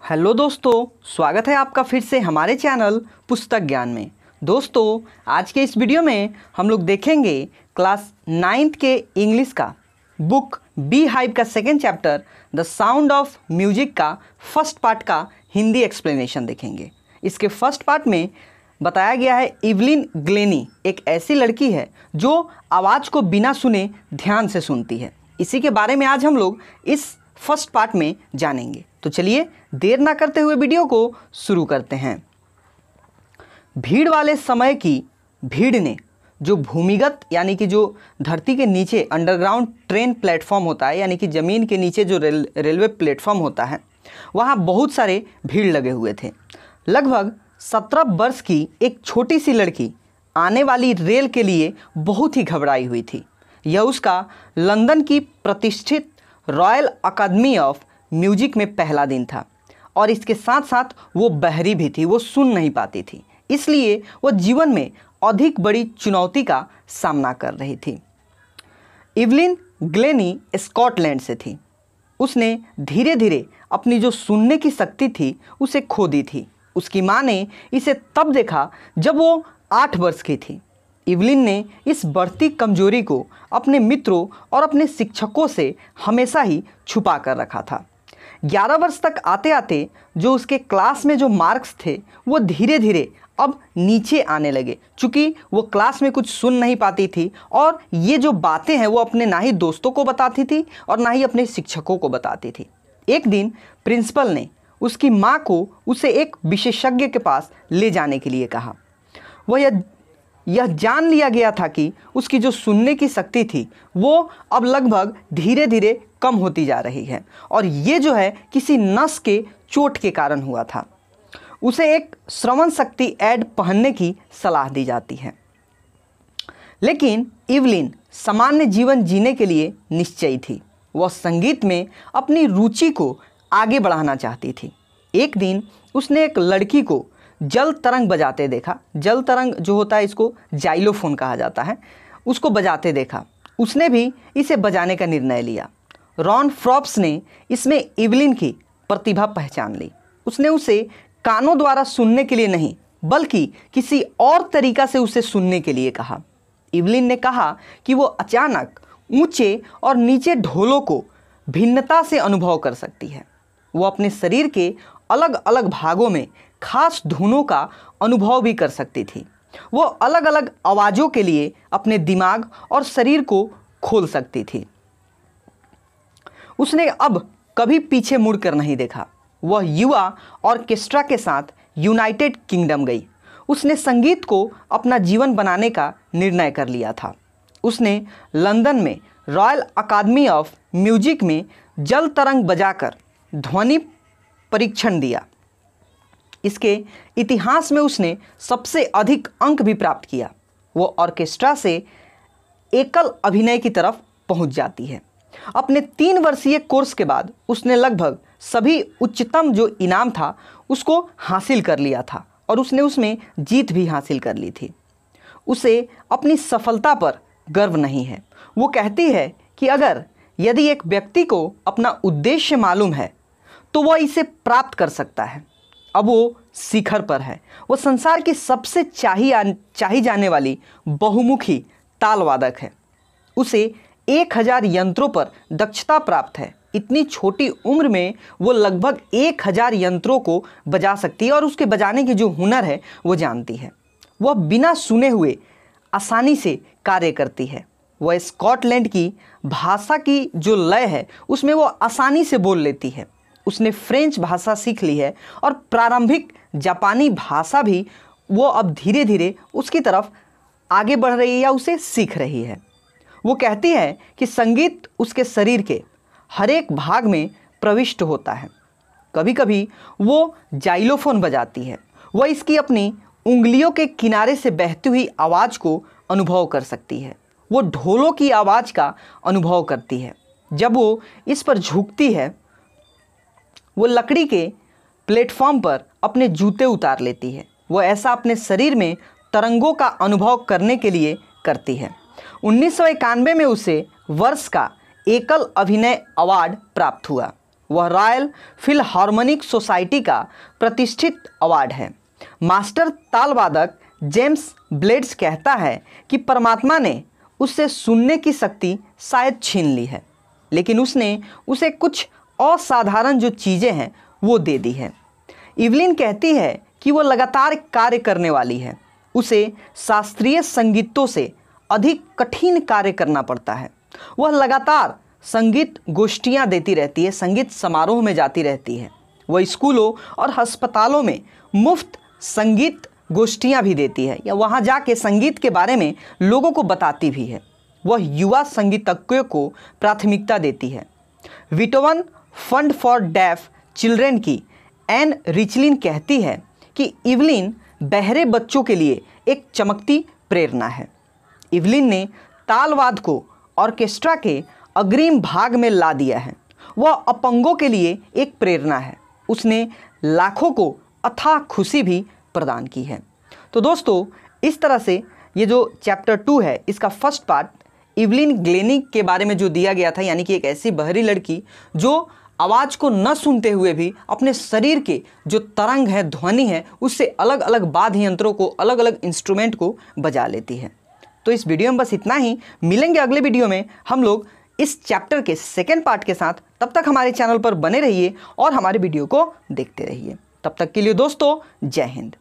Hello दोस्तों, स्वागत है आपका फिर से हमारे चैनल पुस्तक ज्ञान में। दोस्तों, आज के इस वीडियो में हम लोग देखेंगे क्लास 9th के इंग्लिश का बुक बी हाइव का second chapter the sound of music का फर्स्ट पार्ट का हिंदी एक्सप्लेनेशन देखेंगे। इसके फर्स्ट पार्ट में बताया गया है इवलिन ग्लेनी एक ऐसी लड़की है जो आवाज़ को बिना सुने ध्यान से सुनती है। इसी के बारे में आज हम लोग इस फर्स्ट पार्ट में जानेंगे। तो चलिए देर ना करते हुए वीडियो को शुरू करते हैं। भीड़ वाले समय की भीड़ ने जो भूमिगत यानी कि जो धरती के नीचे अंडरग्राउंड ट्रेन प्लेटफॉर्म होता है, यानी कि ज़मीन के नीचे जो रेलवे प्लेटफॉर्म होता है, वहाँ बहुत सारे भीड़ लगे हुए थे। लगभग 17 वर्ष की एक छोटी सी लड़की आने वाली रेल के लिए बहुत ही घबराई हुई थी। यह उसका लंदन की प्रतिष्ठित रॉयल अकादमी ऑफ म्यूजिक में पहला दिन था और इसके साथ साथ वो बहरी भी थी, वो सुन नहीं पाती थी, इसलिए वो जीवन में अधिक बड़ी चुनौती का सामना कर रही थी। इवलिन ग्लेनी स्कॉटलैंड से थी। उसने धीरे धीरे अपनी जो सुनने की शक्ति थी उसे खो दी थी। उसकी माँ ने इसे तब देखा जब वो 8 वर्ष की थी। इवलिन ने इस बढ़ती कमजोरी को अपने मित्रों और अपने शिक्षकों से हमेशा ही छुपा कर रखा था। 11 वर्ष तक आते आते जो उसके क्लास में जो मार्क्स थे वो धीरे धीरे अब नीचे आने लगे, चूँकि वो क्लास में कुछ सुन नहीं पाती थी और ये जो बातें हैं वो अपने ना ही दोस्तों को बताती थी और ना ही अपने शिक्षकों को बताती थी। एक दिन प्रिंसिपल ने उसकी माँ को उसे एक विशेषज्ञ के पास ले जाने के लिए कहा। वह यह जान लिया गया था कि उसकी जो सुनने की शक्ति थी वो अब लगभग धीरे धीरे कम होती जा रही है और ये जो है किसी नस के चोट के कारण हुआ था। उसे एक श्रवण शक्ति ऐड पहनने की सलाह दी जाती है। लेकिन इवलिन सामान्य जीवन जीने के लिए निश्चयी थी। वह संगीत में अपनी रुचि को आगे बढ़ाना चाहती थी। एक दिन उसने एक लड़की को जल तरंग बजाते देखा। जल तरंग जो होता है इसको जाइलोफोन कहा जाता है, उसको बजाते देखा। उसने भी इसे बजाने का निर्णय लिया। रॉन फ्रॉप्स ने इसमें इवलिन की प्रतिभा पहचान ली। उसने उसे कानों द्वारा सुनने के लिए नहीं बल्कि किसी और तरीका से उसे सुनने के लिए कहा। इवलिन ने कहा कि वो अचानक ऊंचे और नीचे ढोलों को भिन्नता से अनुभव कर सकती है। वो अपने शरीर के अलग अलग भागों में खास धुनों का अनुभव भी कर सकती थी। वो अलग अलग आवाज़ों के लिए अपने दिमाग और शरीर को खोल सकती थी। उसने अब कभी पीछे मुड़कर नहीं देखा। वह युवा ऑर्केस्ट्रा के साथ यूनाइटेड किंगडम गई। उसने संगीत को अपना जीवन बनाने का निर्णय कर लिया था। उसने लंदन में रॉयल अकादमी ऑफ म्यूजिक में जल तरंग बजाकर ध्वनि परीक्षण दिया। इसके इतिहास में उसने सबसे अधिक अंक भी प्राप्त किया। वो ऑर्केस्ट्रा से एकल अभिनय की तरफ पहुंच जाती है। अपने 3 वर्षीय कोर्स के बाद उसने लगभग सभी उच्चतम जो इनाम था उसको हासिल कर लिया था और उसने उसमें जीत भी हासिल कर ली थी। उसे अपनी सफलता पर गर्व नहीं है। वो कहती है कि यदि एक व्यक्ति को अपना उद्देश्य मालूम है तो वह इसे प्राप्त कर सकता है। अब वो शिखर पर है। वो संसार की सबसे चाही जाने वाली बहुमुखी तालवादक है। उसे 1000 यंत्रों पर दक्षता प्राप्त है। इतनी छोटी उम्र में वो लगभग 1000 यंत्रों को बजा सकती है और उसके बजाने की जो हुनर है वो जानती है। वह बिना सुने हुए आसानी से कार्य करती है। वह स्कॉटलैंड की भाषा की जो लय है उसमें वो आसानी से बोल लेती है। उसने फ्रेंच भाषा सीख ली है और प्रारंभिक जापानी भाषा भी वो अब धीरे धीरे उसकी तरफ आगे बढ़ रही है या उसे सीख रही है। वो कहती है कि संगीत उसके शरीर के हर एक भाग में प्रविष्ट होता है। कभी कभी वो जाइलोफोन बजाती है। वह इसकी अपनी उंगलियों के किनारे से बहती हुई आवाज़ को अनुभव कर सकती है। वो ढोलों की आवाज़ का अनुभव करती है। जब वो इस पर झुकती है वो लकड़ी के प्लेटफॉर्म पर अपने जूते उतार लेती है। वो ऐसा अपने शरीर में तरंगों का अनुभव करने के लिए करती है। 1991 में उसे वर्ष का एकल अभिनय अवार्ड प्राप्त हुआ। वह रॉयल फिलहार्मोनिक सोसाइटी का प्रतिष्ठित अवार्ड है। मास्टर तालवादक जेम्स ब्लेड्स कहता है कि परमात्मा ने उससे सुनने की शक्ति शायद छीन ली है, लेकिन उसने उसे कुछ असाधारण जो चीज़ें हैं वो दे दी है। इवलिन कहती है कि वो लगातार कार्य करने वाली है, उसे शास्त्रीय संगीतों से अधिक कठिन कार्य करना पड़ता है। वह लगातार संगीत गोष्ठियाँ देती रहती है, संगीत समारोह में जाती रहती है। वह स्कूलों और अस्पतालों में मुफ्त संगीत गोष्ठियाँ भी देती है या वहाँ जाके संगीत के बारे में लोगों को बताती भी है। वह युवा संगीतज्ञों को प्राथमिकता देती है। विटोवन फंड फॉर डेफ चिल्ड्रेन की एन रिचलिन कहती है कि इवलिन बहरे बच्चों के लिए एक चमकती प्रेरणा है। इवलिन ने तालवाद को ऑर्केस्ट्रा के अग्रिम भाग में ला दिया है। वह अपंगों के लिए एक प्रेरणा है। उसने लाखों को अथाह खुशी भी प्रदान की है। तो दोस्तों, इस तरह से ये जो चैप्टर 2 है इसका फर्स्ट पार्ट इवलिन ग्लेनिक के बारे में जो दिया गया था, यानी कि एक ऐसी बहरी लड़की जो आवाज़ को न सुनते हुए भी अपने शरीर के जो तरंग है, ध्वनि है, उससे अलग अलग वाद्य यंत्रों को, अलग अलग इंस्ट्रूमेंट को बजा लेती है। तो इस वीडियो में बस इतना ही। मिलेंगे अगले वीडियो में हम लोग इस चैप्टर के सेकेंड पार्ट के साथ। तब तक हमारे चैनल पर बने रहिए और हमारे वीडियो को देखते रहिए। तब तक के लिए दोस्तों, जय हिंद।